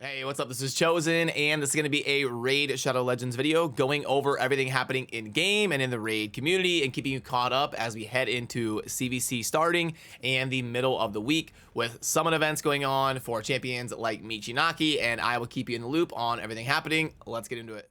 Hey, what's up? This is Chosen, and this is going to be a Raid Shadow Legends video going over everything happening in game and in the Raid community and keeping you caught up as we head into CvC starting and the middle of the week with summon events going on for champions like Michinaki, and I will keep you in the loop on everything happening. Let's get into it.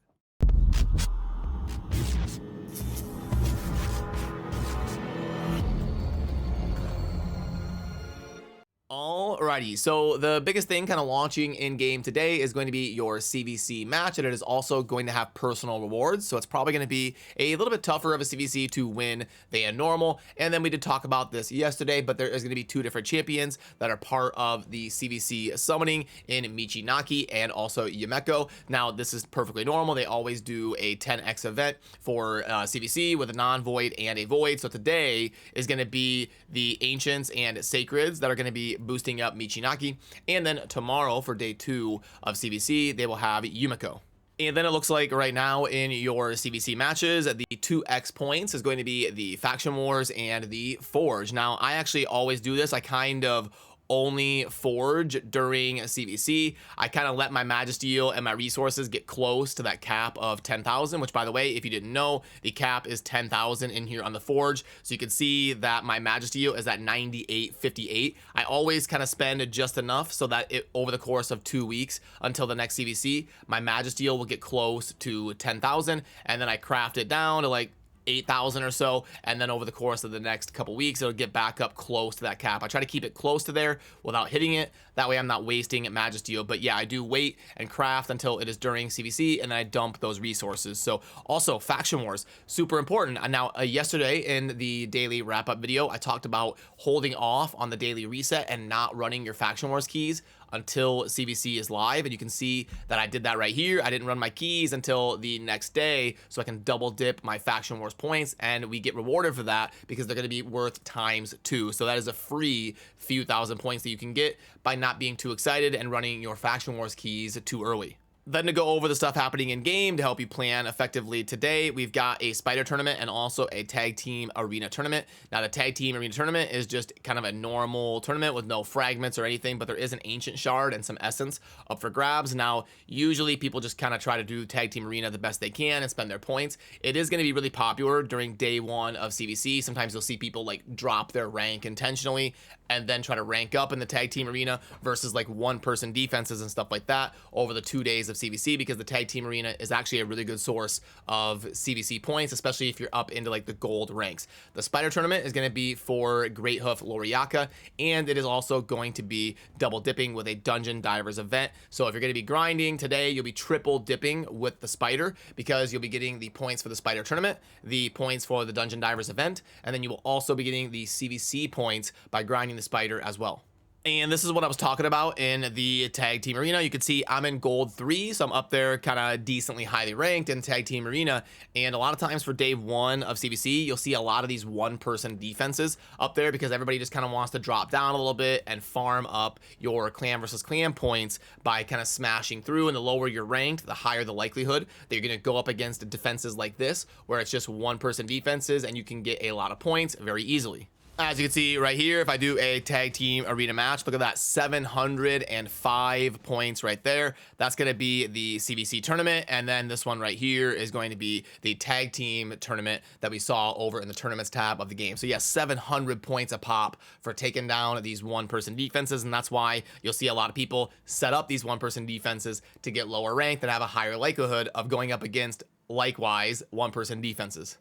Alrighty, so the biggest thing kind of launching in game today is going to be your CvC match, and it is also going to have personal rewards. So it's probably going to be a little bit tougher of a CvC to win than normal. And then we did talk about this yesterday, but there is going to be two different champions that are part of the CvC summoning in Michinaki and also Yumeko. Now, this is perfectly normal. They always do a 10x event for CvC with a non-void and a void. So today is going to be the Ancients and Sacreds that are going to be boosting up Michinaki, and then tomorrow for day 2 of CvC they will have Yumeko. And then it looks like right now in your CvC matches, the 2x points is going to be the Faction Wars and the Forge. Now, I actually always do this. I kind of only forge during CvC. I kind of let my Magisteel and my resources get close to that cap of 10,000, which, by the way, if you didn't know, the cap is 10,000 in here on the forge. So you can see that my Magisteel is at 98.58. I always kind of spend just enough so that over the course of 2 weeks until the next CvC, my Magisteel will get close to 10,000, and then I craft it down to like 8,000 or so, and then over the course of the next couple weeks it'll get back up close to that cap. I try to keep it close to there without hitting it, that way I'm not wasting Magisteel. But yeah, I do wait and craft until it is during CvC, and then I dump those resources. So also Faction Wars, super important. And now yesterday in the daily wrap-up video I talked about holding off on the daily reset and not running your Faction Wars keys until CvC is live, and you can see that I did that right here. I didn't run my keys until the next day so I can double dip my Faction Wars points, and we get rewarded for that because they're going to be worth ×2. So that is a free few thousand points that you can get by not being too excited and running your Faction Wars keys too early. Then to go over the stuff happening in game to help you plan effectively today, we've got a spider tournament and also a tag team arena tournament. Now, the tag team arena tournament is just kind of a normal tournament with no fragments or anything, but there is an ancient shard and some essence up for grabs. Now, usually people just kind of try to do tag team arena the best they can and spend their points. It is going to be really popular during day 1 of CvC. Sometimes you'll see people like drop their rank intentionally and then try to rank up in the tag team arena versus like one-person defenses and stuff like that over the 2 days of CvC, because the tag team arena is actually a really good source of CvC points, especially if you're up into like the gold ranks. The spider tournament is going to be for Great Hoof Loriaka, and it is also going to be double dipping with a dungeon divers event. So if you're going to be grinding today, you'll be triple dipping with the spider, because you'll be getting the points for the spider tournament, the points for the dungeon divers event, and then you will also be getting the CvC points by grinding the spider as well. And this is what I was talking about in the tag team arena. You can see I'm in gold 3, so I'm up there kind of decently highly ranked in tag team arena. And a lot of times for day 1 of CvC, you'll see a lot of these one-person defenses up there because everybody just kind of wants to drop down a little bit and farm up your clan versus clan points by kind of smashing through. And the lower you're ranked, the higher the likelihood that you're going to go up against defenses like this, where it's just one-person defenses and you can get a lot of points very easily. As you can see right here, if I do a tag team arena match, look at that, 705 points right there. That's going to be the CvC tournament. And then this one right here is going to be the tag team tournament that we saw over in the tournaments tab of the game. So yes, 700 points a pop for taking down these one-person defenses. And that's why you'll see a lot of people set up these one-person defenses to get lower ranked and have a higher likelihood of going up against likewise one-person defenses.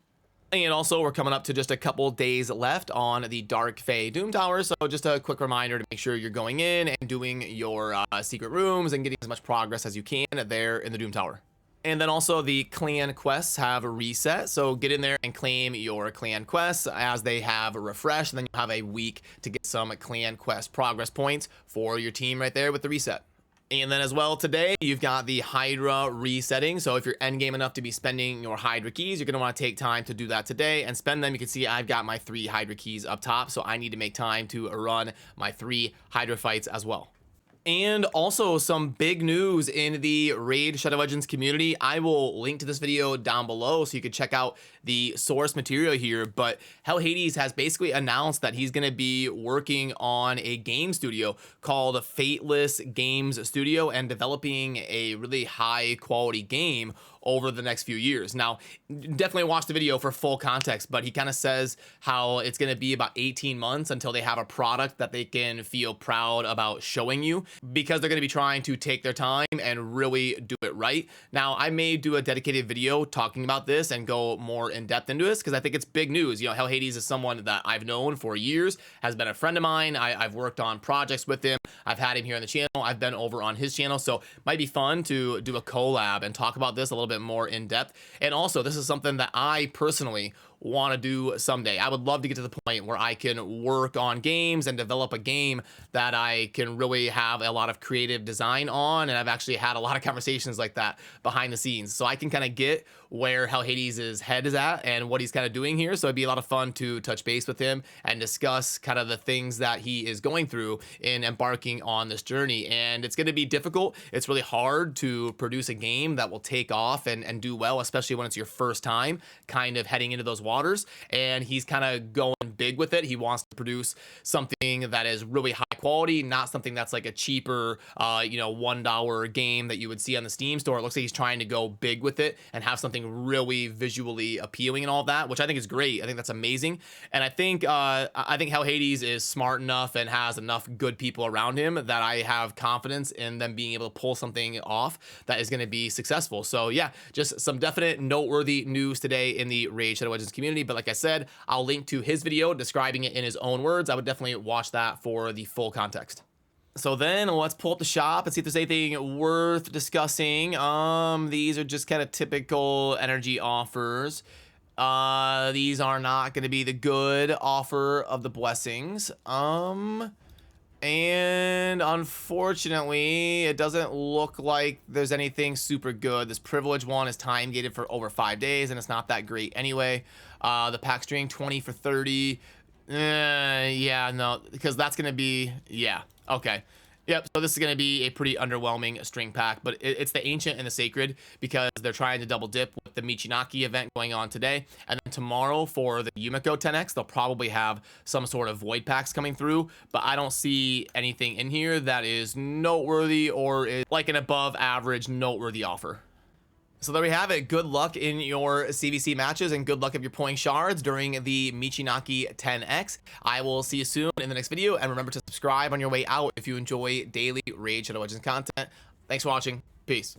And also, we're coming up to just a couple days left on the Dark Fae Doom Tower, so just a quick reminder to make sure you're going in and doing your secret rooms and getting as much progress as you can there in the Doom Tower. And then also the clan quests have reset, so get in there and claim your clan quests as they have refreshed, and then you'll have a week to get some clan quest progress points for your team right there with the reset. And then as well today, you've got the Hydra resetting. So if you're endgame enough to be spending your Hydra keys, you're going to want to take time to do that today and spend them. You can see I've got my 3 Hydra keys up top, so I need to make time to run my 3 Hydra fights as well. And also some big news in the Raid Shadow Legends community. I will link to this video down below so you can check out the source material here. But Hell Hades has basically announced that he's going to be working on a game studio called Fateless Games Studio and developing a really high quality game over the next few years. Now, definitely watch the video for full context, but he kind of says how it's going to be about 18 months until they have a product that they can feel proud about showing you, because they're going to be trying to take their time and really do it right. Now, I may do a dedicated video talking about this and go more in depth into this because I think it's big news. You know, Hell Hades is someone that I've known for years, has been a friend of mine. I've worked on projects with him. I've had him here on the channel. I've been over on his channel. So it might be fun to do a collab and talk about this a little bit more in depth. And also, this is something that I personally want to do someday. I would love to get to the point where I can work on games and develop a game that I can really have a lot of creative design on. And I've actually had a lot of conversations like that behind the scenes, so I can kind of get where Hell Hades' head is at and what he's kind of doing here. So it'd be a lot of fun to touch base with him and discuss kind of the things that he is going through in embarking on this journey. And it's going to be difficult. It's really hard to produce a game that will take off and do well, especially when it's your first time kind of heading into those waters. And he's kind of going big with it. He wants to produce something that is really high quality, not something that's like a cheaper, $1 game that you would see on the Steam store. It looks like he's trying to go big with it and have something really visually appealing and all that, which I think is great. I think that's amazing. And I think Hell Hades is smart enough and has enough good people around him that I have confidence in them being able to pull something off that is going to be successful. So yeah, just some definite noteworthy news today in the Raid Shadow Legends community. But like I said, I'll link to his video describing it in his own words. I would definitely watch that for the full context. So then let's pull up the shop and see if there's anything worth discussing. These are just kind of typical energy offers. These are not going to be the good offer of the blessings. And unfortunately, it doesn't look like there's anything super good. This privilege one is time gated for over 5 days, and it's not that great anyway. The pack string 20 for 30. Yeah, no, because that's gonna be, yeah, okay. Yep, so this is going to be a pretty underwhelming string pack, but it's the Ancient and the Sacred because they're trying to double dip with the Michinaki event going on today. And then tomorrow for the Yumiko 10X, they'll probably have some sort of void packs coming through, but I don't see anything in here that is noteworthy or is like an above average noteworthy offer. So there we have it. Good luck in your CvC matches and good luck if you're pulling shards during the Michinaki 10X. I will see you soon in the next video, and remember to subscribe on your way out if you enjoy daily Raid Shadow Legends content. Thanks for watching. Peace.